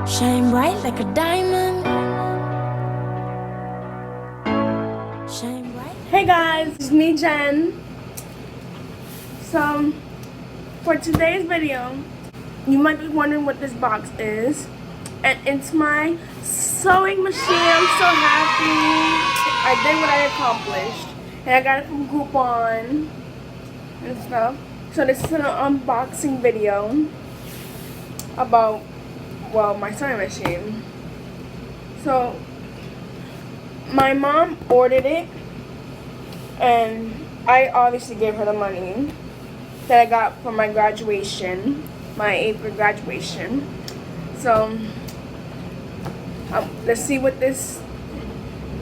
Shine bright like a diamond. Shine bright. Hey guys, it's me Jen. So for today's video, you might be wondering what this box is. And it's my sewing machine. I'm so happy. I did what I accomplished. And I got it from Groupon and stuff. So this is an unboxing video about, well, my sewing machine. So my mom ordered it, and I obviously gave her the money that I got for my graduation, my 8th grade graduation. So let's see what this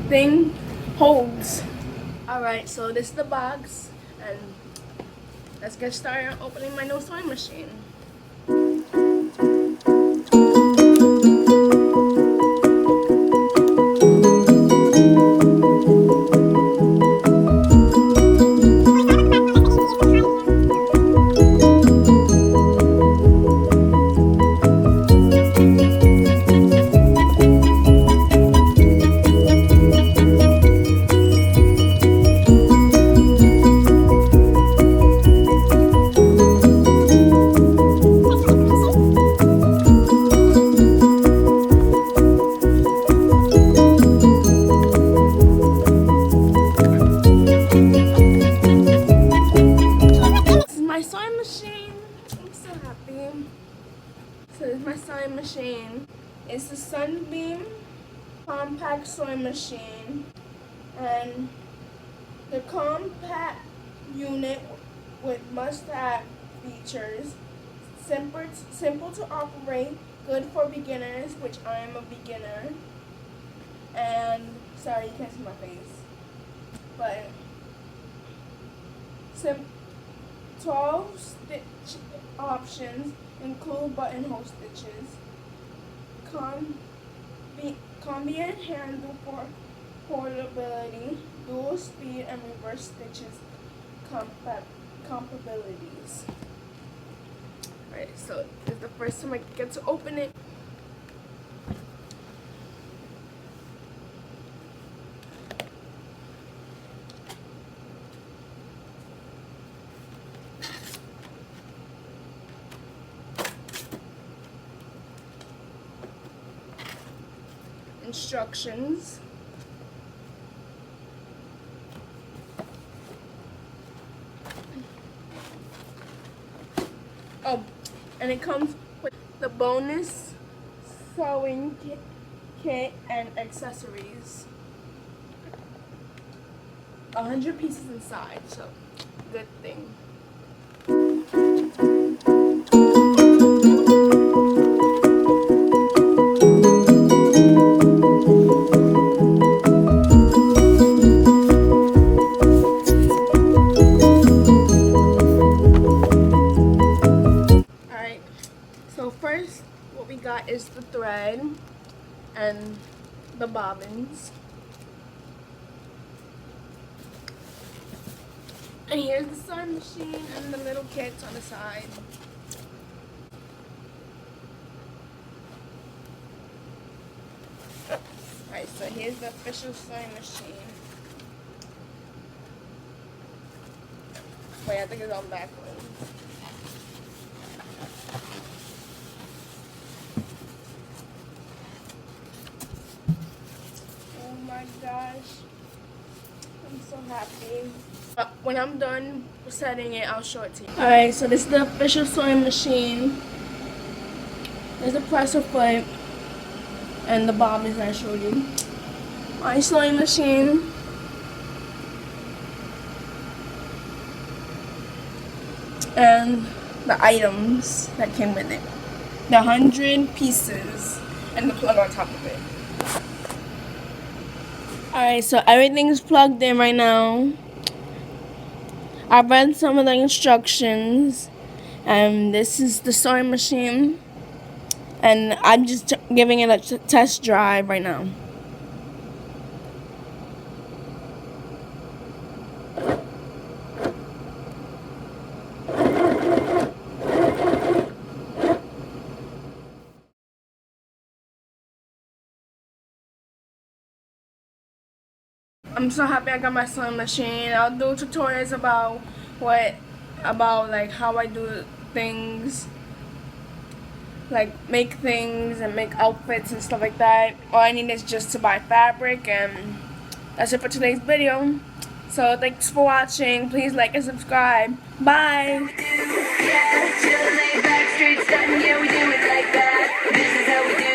thing holds. Alright, so this is the box, and let's get started opening my new sewing machine. So this is my sewing machine. It's the Sunbeam compact sewing machine, and the compact unit with must-have features. Simple to operate, good for beginners, which I am a beginner. And sorry, you can't see my face, but 12 stitch options include buttonhole stitches, convenient handle for portability, dual speed and reverse stitches compatibilities. Alright, so this is the first time I get to open it. Instructions. Oh, and it comes with the bonus sewing kit and accessories. 100 pieces inside, so good thing. So first, what we got is the thread and the bobbins. And here's the sewing machine and the little kits on the side. Alright, so here's the official sewing machine. Wait, I think it's on backwards. Oh my gosh, I'm so happy. When I'm done setting it, I'll show it to you. Alright, so this is the official sewing machine. There's the presser foot and the bobbins I showed you. My sewing machine. And the items that came with it. The 100 pieces and the plug on top of it. Alright, so everything's plugged in right now. I've read some of the instructions, and this is the sewing machine, and I'm just giving it a test drive right now. I'm so happy I got my sewing machine. I'll do tutorials about like how I do things, like make things and make outfits and stuff like that. All I need is just to buy fabric, and that's it for today's video. So thanks for watching. Please like and subscribe. Bye. Yeah, chill, laid back, street style, yeah, we do it like that. This is how we do